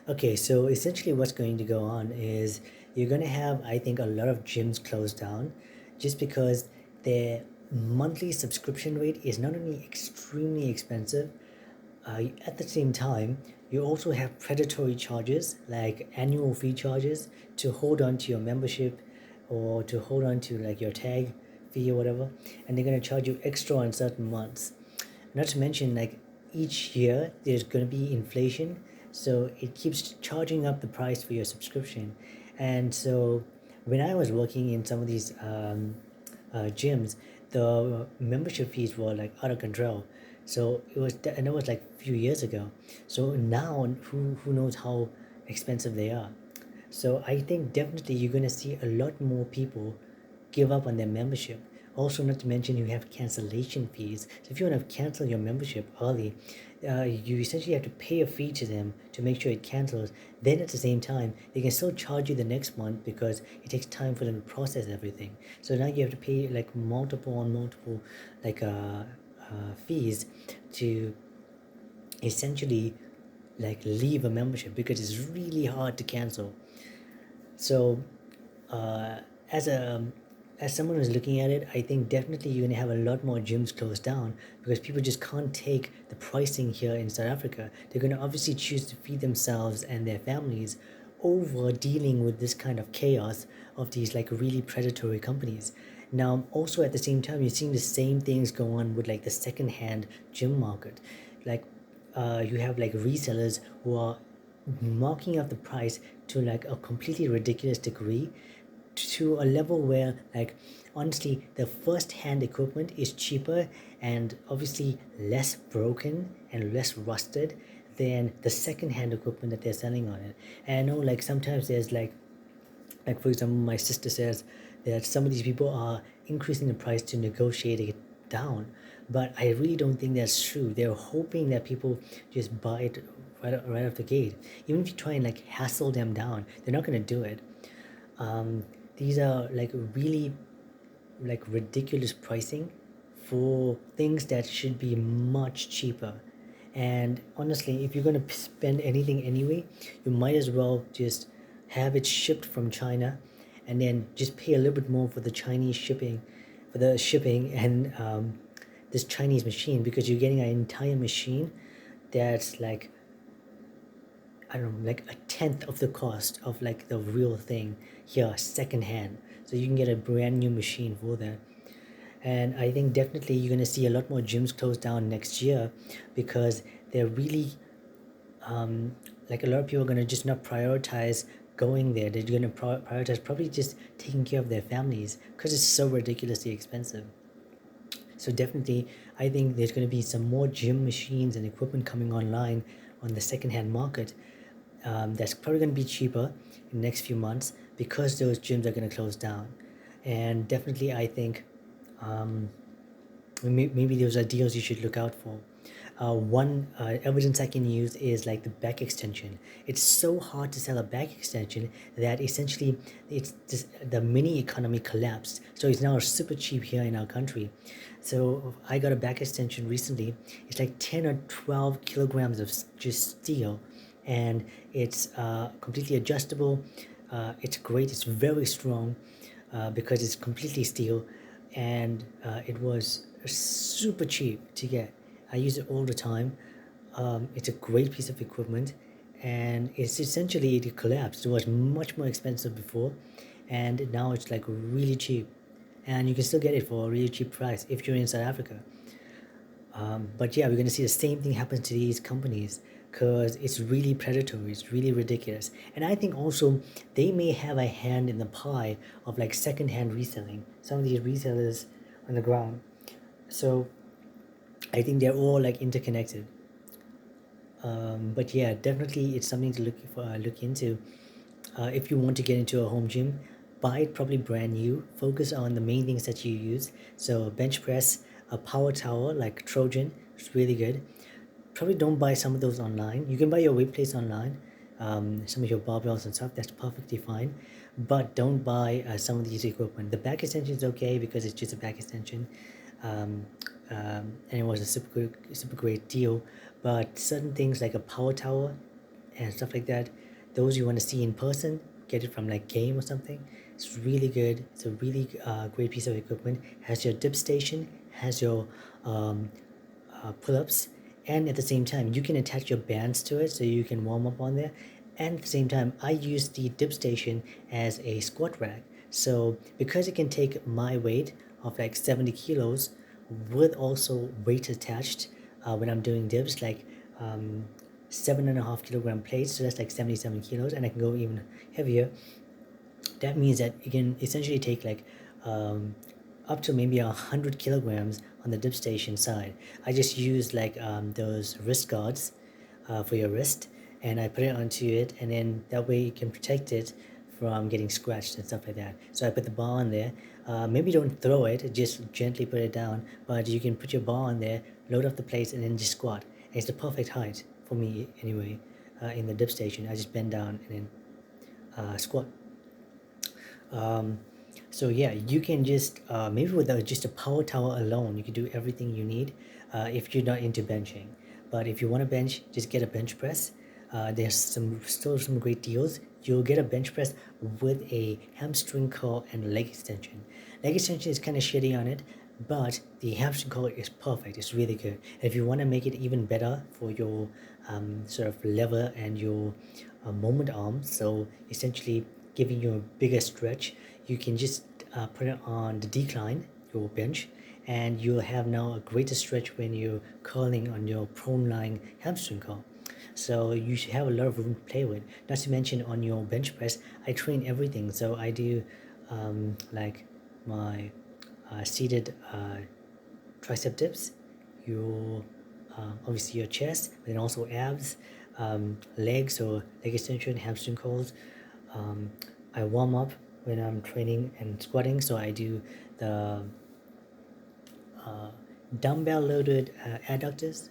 Okay, so essentially what's going to go on is you're going to have, I think, a lot of gyms closed down just because their monthly subscription rate is not only extremely expensive, at the same time, you also have predatory charges like annual fee charges to hold on to your membership or to hold on to like your tag fee or whatever, and they're going to charge you extra on certain months. Not to mention, like each year there's going to be inflation, so it keeps charging up the price for your subscription. And so when I was working in some of these gyms, the membership fees were like out of control. So and it was like a few years ago. So now, who knows how expensive they are. So I think definitely you're going to see a lot more people give up on their membership. Also, not to mention you have cancellation fees. So if you want to cancel your membership early, you essentially have to pay a fee to them to make sure it cancels. Then at the same time, they can still charge you the next month because it takes time for them to process everything. So now you have to pay like multiple like fees to essentially like leave a membership because it's really hard to cancel. So uh, as a as someone who's looking at it, I think definitely you're gonna have a lot more gyms closed down because people just can't take the pricing here in South Africa. They're gonna obviously choose to feed themselves and their families over dealing with this kind of chaos of these like really predatory companies. Now, also at the same time, you're seeing the same things go on with like the second-hand gym market. Like you have like resellers who are marking up the price to like a completely ridiculous degree, to a level where like honestly the first hand equipment is cheaper and obviously less broken and less rusted than the second hand equipment that they're selling on it. And I know like sometimes there's like for example my sister says that some of these people are increasing the price to negotiate it down, but I really don't think that's true. They're hoping that people just buy it right off the gate. Even if you try and like hassle them down, they're not going to do it. um, these are like really like ridiculous pricing for things that should be much cheaper. And honestly, if you're going to spend anything anyway, you might as well just have it shipped from China and then just pay a little bit more for the Chinese shipping, for the shipping and this Chinese machine, because you're getting an entire machine that's like, I don't know, like a tenth of the cost of like the real thing here, secondhand. So you can get a brand new machine for that. And I think definitely you're going to see a lot more gyms close down next year because they're really, like a lot of people are going to just not prioritize going there. They're going to prioritize probably just taking care of their families because it's so ridiculously expensive. So definitely, I think there's going to be some more gym machines and equipment coming online on the secondhand market. That's probably going to be cheaper in the next few months because those gyms are going to close down. And definitely, I think maybe those are deals you should look out for. One evidence I can use is like the back extension. It's so hard to sell a back extension that essentially it's just, the mini economy collapsed. So it's now super cheap here in our country. So I got a back extension recently. It's like 10 or 12 kilograms of just steel, and it's completely adjustable. It's great. It's very strong because it's completely steel, and it was super cheap to get. I use it all the time. It's a great piece of equipment, and it's essentially it collapsed. It was much more expensive before, and now it's like really cheap, and you can still get it for a really cheap price if you're in South Africa. But yeah, we're going to see the same thing happen to these companies because it's really predatory, it's really ridiculous. And I think also they may have a hand in the pie of like secondhand reselling, some of these resellers on the ground. So I think they're all like interconnected. But yeah, definitely it's something to look into. If you want to get into a home gym, buy it probably brand new. Focus on the main things that you use. So bench press, a power tower like Trojan, it's really good. Probably don't buy some of those online. You can buy your weight plates online, some of your barbells and stuff. That's perfectly fine. But don't buy some of these equipment. The back extension is okay because it's just a back extension, um, and it was a super great deal. But certain things like a power tower and stuff like that. Those you want to see in person, get it from like Game or something. It's really good. It's a really great piece of equipment. Has your dip station, has your um, pull-ups, and at the same time you can attach your bands to it so you can warm up on there. And at the same time, I use the dip station as a squat rack, so because it can take my weight of like 70 kilos with also weight attached when I'm doing dips, like 7.5 kilogram plates, so that's like 77 kilos, and I can go even heavier. That means that you can essentially take like up to maybe 100 kilograms on the dip station side. I just use like those wrist guards for your wrist, and I put it onto it, and then that way you can protect it from getting scratched and stuff like that. So I put the bar on there. Maybe don't throw it, just gently put it down, but you can put your bar on there, load up the plates, and then just squat. And it's the perfect height for me anyway. In the dip station, I just bend down and then squat. So yeah, you can just maybe without just a power tower alone, you can do everything you need if you're not into benching. But if you want to bench, just get a bench press. There's still some great deals. You'll get a bench press with a hamstring curl and leg extension. Leg extension is kind of shitty on it, but the hamstring curl is perfect. It's really good. And if you want to make it even better for your sort of lever and your moment arms, so essentially giving you a bigger stretch, you can just put it on the decline, your bench, and you'll have now a greater stretch when you're curling on your prone lying hamstring curl. So you should have a lot of room to play with. Not to mention on your bench press, I train everything. So I do like my seated tricep dips, your obviously your chest, but then also abs, legs or leg extension, hamstring curls. I warm up when I'm training and squatting, so I do the dumbbell loaded adductors.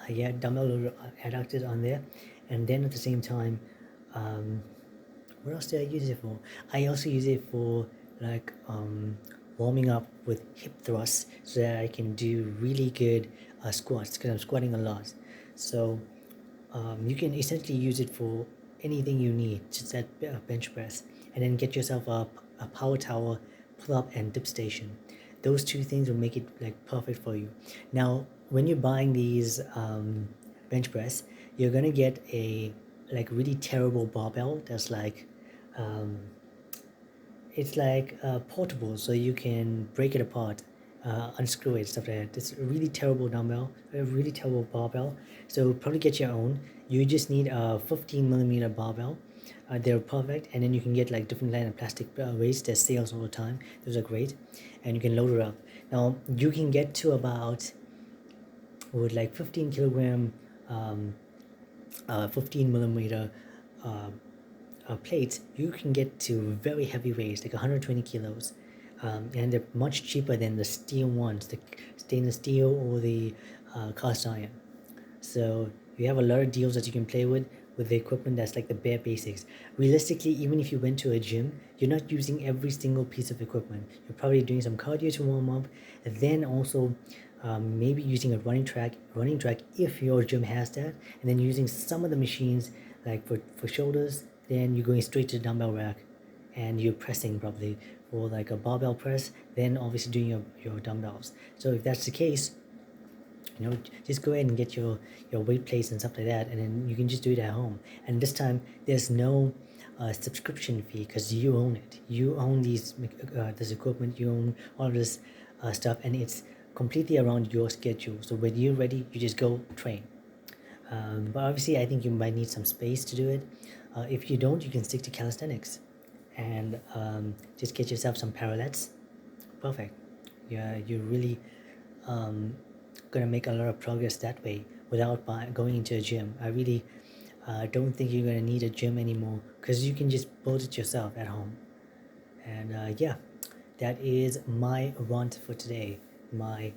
Yeah, dumbbell loaded adductors on there, and then at the same time, what else do I use it for? I also use it for like warming up with hip thrusts so that I can do really good squats because I'm squatting a lot. So you can essentially use it for anything you need, just that bench press, and then get yourself a power tower, pull up, and dip station. Those two things will make it like perfect for you. Now, when you're buying these bench press, you're gonna get a like really terrible barbell that's like it's like portable, so you can break it apart, unscrew it, stuff like that. It's a really terrible dumbbell, a really terrible barbell. So probably get your own. You just need a 15 millimeter barbell. They're perfect, and then you can get like different line of plastic weights. There's sales all the time. Those are great, and you can load it up. Now you can get to about with like 15 kilogram, 15 millimeter plates, you can get to very heavy weights, like 120 kilos. And they're much cheaper than the steel ones, the stainless steel or the cast iron. So you have a lot of deals that you can play with the equipment that's like the bare basics. Realistically, even if you went to a gym, you're not using every single piece of equipment. You're probably doing some cardio to warm up, and then also maybe using a running track if your gym has that, and then using some of the machines like for shoulders. Then you're going straight to the dumbbell rack, and you're pressing probably for like a barbell press. Then obviously doing your dumbbells. So if that's the case, just go ahead and get your weight plates and stuff like that, and then you can just do it at home. And this time there's no subscription fee because you own it. You own this equipment. You own all this stuff, and it's completely around your schedule. So when you're ready, you just go train. But obviously, I think you might need some space to do it. If you don't, you can stick to calisthenics, and just get yourself some parallettes. Perfect. Yeah, you're really gonna make a lot of progress that way without going into a gym. I really don't think you're gonna need a gym anymore because you can just build it yourself at home. And yeah, that is my rant for today. My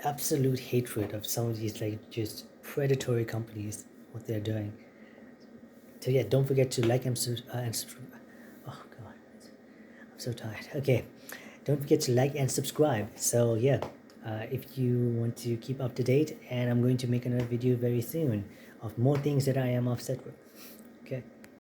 absolute hatred of some of these like just predatory companies, what they're doing. So yeah, don't forget to like and subscribe. Oh god, I'm so tired. Okay, don't forget to like and subscribe. So yeah, if you want to keep up to date, and I'm going to make another video very soon of more things that I am upset with. Okay.